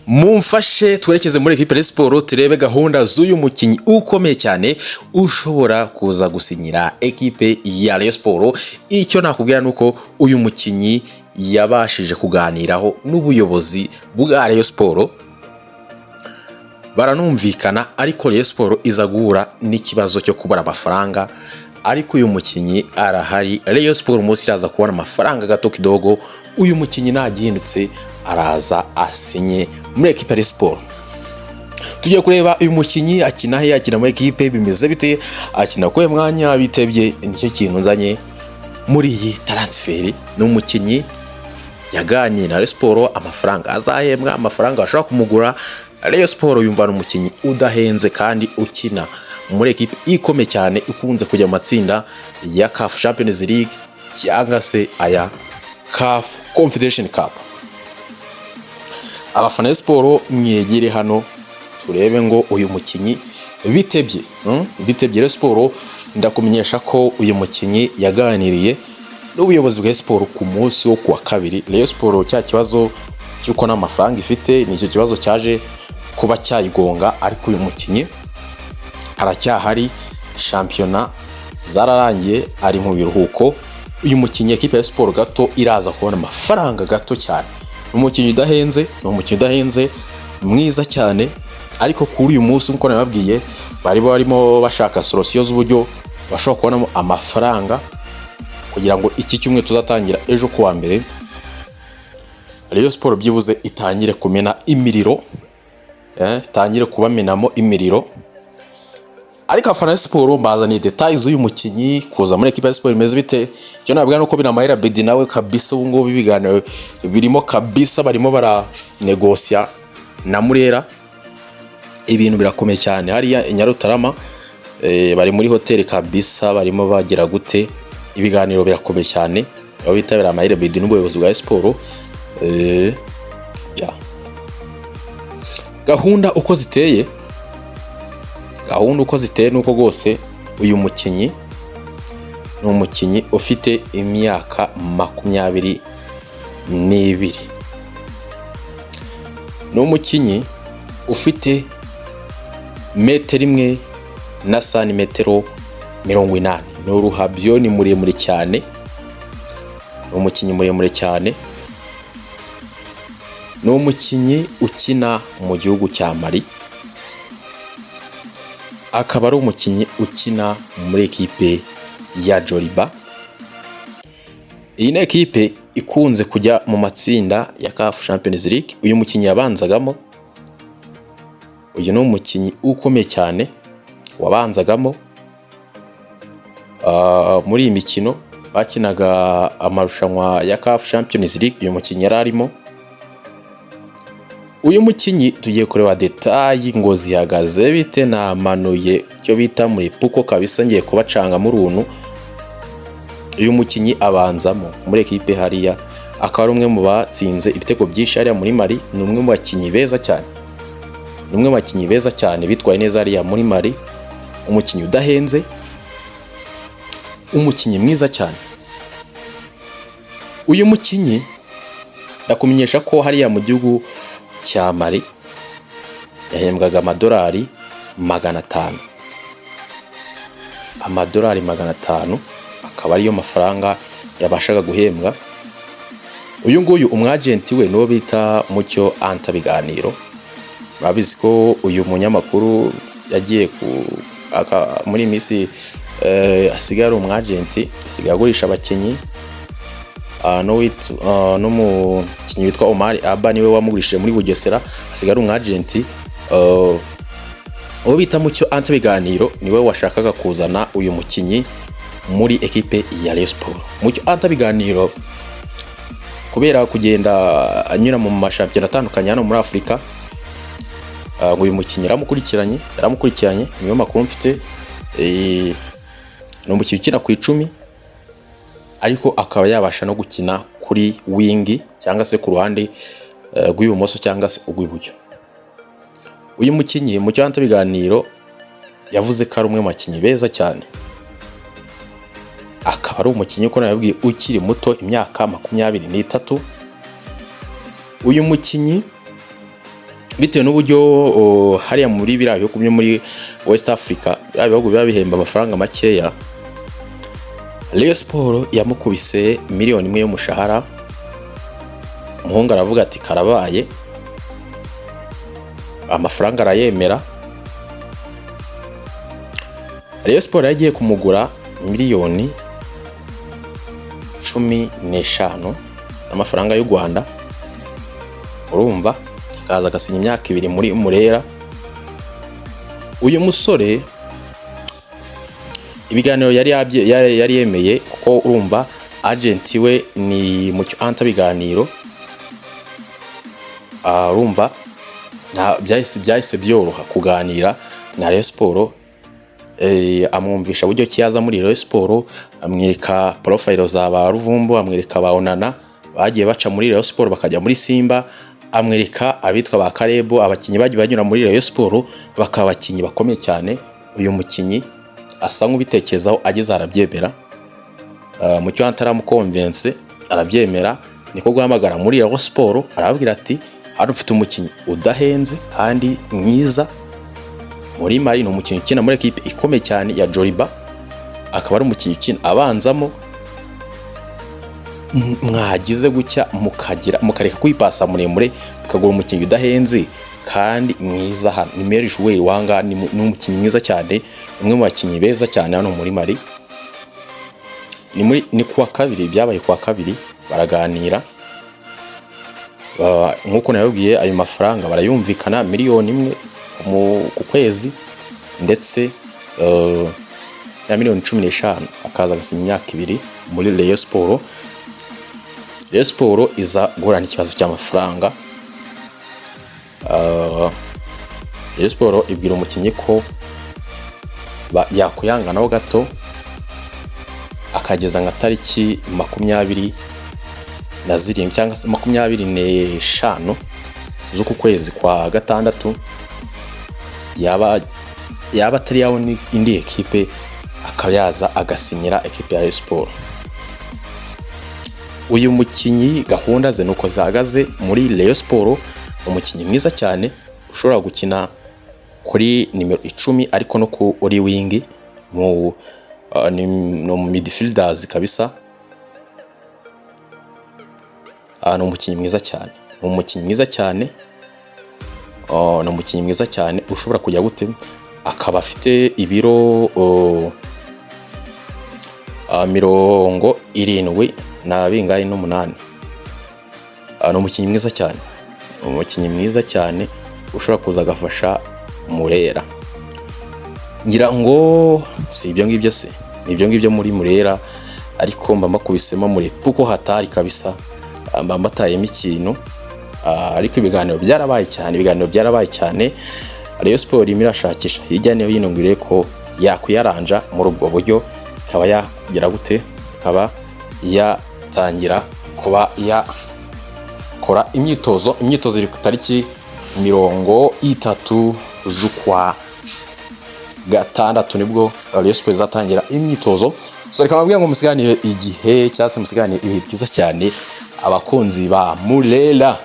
mumfashe twerekeze muri equipe Sport turebe gahunda z'uyu mukinyi ukomeye cyane ushobora kuza gusinyira equipe ya Rayon Sport. Icyo nakubwira nuko uyu mukinyi yabashije kuganiraho n'ubuyobozi bwa Rayon Sport, baranumvikana, ariko Rayon Sport iza guhura n'ikibazo cyo kubura amafaranga. Ariko uyu mukinyi arahari, Rayon Sport umunsi iraza kubona amafaranga gato kidogo, uyu mukinyi nagihindutse araza asinye muri equipe ya Sport. Tugiye kureba uyu mukinyi akina he, akina muri equipe bimeze bite, akina kwa mwanya bitebye. Nicyo kintu nzanye muri iyi transfer. N'umukinyi yaganira na Rayon Sport, amafaranga azahembwa, amafaranga ashaka kumugura. Rayon Sport yumva n'umukinyi udahenze kandi ukina muri equipe ikomeye cyane ikunze kujya mu matsinda ya CAF Champions League cyangwa se aya CAF Confederation Cup. Abafana Sport mwegere hano turebe ngo uyu mukinyi bitebye Rayon Sport. Ndakumenyesha ko uyu mukinyi yaganiriye n'ubuyobozi bwa Sport ku munsi wo kuwa kabiri. Rayon Sport cya kibazo cyuko n'amafaranga ifite nicyo kibazo cyaje kuba cyayigonga, ariko uyu mukinyi aracyahari. Shampiyona zararangiye, ari mu biruhuko. Uyu mukinyi equipe ya Sport gato iraza kubona amafaranga gato cyane. Umukinyi udahenze mwiza cyane, ariko kuri uyu munsi nko nababwiye barimo bashaka solution z'uburyo bashobora kubona amafaranga kugira ngo iki cyumwe tuzatangira ejo kuwa mbere Rayon Sport byibuze itangire kumena imiriro, itangire kubamenamo imiriro. Ariko afana Sport mbazaniye details z'uyu mukinyi kuza muri equipe ya Sport imeze bite. Cyo nabwira nuko binamahera Bedi nawe kabisa ubu ngubu biganiro birimo kabisa, barimo bara negotia na Murera. Ibintu birakomeye cyane hariya Inyarutarama, bari muri hotel kabisa, barimo bagira gute. Ibiganiro birakomeye cyane aho bitabira amahera Bedi n'ubuyobozi bwa Sport. Gahunda uko ziteye nuko rwose uyu mukinyi ni umukinyi ufite imyaka 22. Ni umukinyi ufite metero imwe na santimetero 80. Ni uruhabyo, ni muremure cyane, ni umukinyi muremure cyane. Ni umukinyi ukina mu gihugu cya Mali, akaba ari umukinyi ukina muri equipe ya Joliba. Iyi ni equipe ikunze kujya mu matsinda ya CAF Champions League. Uyu mukinyi yabanzagamo, uyu ni umukinyi ukomeye cyane wabanzagamo muri iyi mikino bakinaga amarushanwa ya CAF Champions League. Uyu mukinyi yararimo. Uyu mukinyi tugiye kureba detail ngo zihagaze bite. Namanuye cyo bita muri puko kabisa, ngiye kubacanga muri runtu. Uyu mukinyi abanzamo muri equipe hariya, akaba ari umwe mu batsinze ibitego byinshi hariya muri Mali. Ni umwe mu bakinyi beza cyane, bitwaye neza hariya muri Mali. Umukinyi udahenze, umukinyi mwiza cyane. Uyu mukinyi ndakumenyesha ko hariya mu gihugu cya Mali yahembwaga amadolari 500. Amadolari 500 akaba ariyo mafaranga yabashaga guhembwa. Uyu nguyu umwagenti we no bita Mucyo Anta Biganiro. Babizi ko uyu munyamakuru yagiye muri misi asigara umwagenti, asigaye agurisha abakinyi. No mukinyi witwa Omar Aba niwe wamugurishije muri Bugesera, asigara umwagenti. Uwo bita Mucyo Anta Biganiro niwe washakaga kuzana uyu mukinyi muri equipe ya Rayon Sport. Mucyo Anta Biganiro kubera kugenda anyura mu mashampiyona atandukanye hano muri Afrika, uyu mukinyi yaramukurikiranye niyo makuru mfite. No mukinyi ukina ku 10, ariko akaba yabasha no gukina kuri wing cyangwa se ku ruhande rw'ibumoso cyangwa se urw'iburyo. Uyu mukinyi Mucyo Anta Biganiro yavuze ko ari umwe mu bakinyi beza cyane, akaba ari umukinyi uko nababwiye ukiri muto, imyaka 23. Uyu mukinyi bitewe n'uburyo hariya muri biriya bihugu byo muri West Africa bihugu biba bihemba amafaranga makeya, Rayon Sport yamukubise miliyoni imwe y'umushahara. Umuhungu aravuga ati karabaye, amafaranga arayemera. Rayon Sport yagiye kumugura miliyoni 15 amafaranga y'u Rwanda, urumva, akaza agasinya imyaka 2 muri Murera. Uyu musore ibiganiro yari yemeye, kuko urumva agent we ni Mucyo Anta biganiro, urumva byahise byoroha kuganira na Rayon Sport. Amwumvisha buryo kiyaza muri Rayon Sport, amwereka profile za ba Ruvumbu, amwereka ba Onana bagiye baca muri Rayon Sport bakajya muri Simba, amwereka abitwa ba Karebo, abakinyi bagiye banyura muri Rayon Sport bakaba abakinyi bakomeye cyane. Uyu mukinyi asa nk'ubitekerezaho, ageze arabyemera. Mucyo ataramukonvense arabyemera, niko guhamagara muri Rayon Sport arababwira ati hano mfite umukinyi udahenze kandi mwiza muri Mali, ni umukinyi ukina muri equipe ikomeye cyane ya Joliba, akaba ari umukinyi ukina abanzamo. Mwagize gucya mukareka kwipasa muremure, mukagura umukinyi udahenze kandi mwiza. Hano ni Meri Jouer wanga, ni umukinyi mwiza cyane, umwe mu bakinyi beza cyane hano muri Mali. Ni kuwa kabiri, byabaye kuwa kabiri baraganira. Nkuko nababwiye, ayo mafaranga barayumvikana, miliyoni 1 ku kwezi, ndetse na miliyoni 15 akaza agasinya imyaka 2 muri Rayon Sport. Rayon Sport iza guhorana ikibazo cy'amafaranga. Rayon Sport ibwira umukinyi ko yakuyanganaho gato, akageza nka tariki 27 cyangwa 25 z'uku kwezi kwa gatandatu yaba atari yawo indi ekipe, akayaza agasinyira ekipe ya Rayon Sport. Uyu mukinyi gahunda ze nuko zahagaze muri Rayon Sport, umukinyi mwiza cyane ushobora gukina kuri nimero 10 ariko no kuri wing mu midfielders kabisa. Ni umukinyi mwiza cyane, ni umukinyi mwiza cyane ushobora kujya gute, akaba afite ibiro 78 ni umukinyi mwiza cyane, ushobora kuza agafasha Murera. Ngira ngo si ibyo ngibyo, se ni ibyo ngibyo muri Murera, ariko mba makubisemo muri puko hatari kabisa, mba mbatayemo ikintu. Ariko ibiganiro byarabaye cyane. Rayon Sport irashakisha hirya no hino ngo ireko yakwiyaranja muri ubwo buryo, ikaba yagira gute, ikaba yatangira kuba yakora imyitozo iri ku tariki 30 z'ukwa gatandatu, nibwo Rayon Sport izatangira imyitozo. So reka mbabwira ngo musiganire igihe, cyangwa se musiganire ibihe byiza cyane abakunzi ba Murera.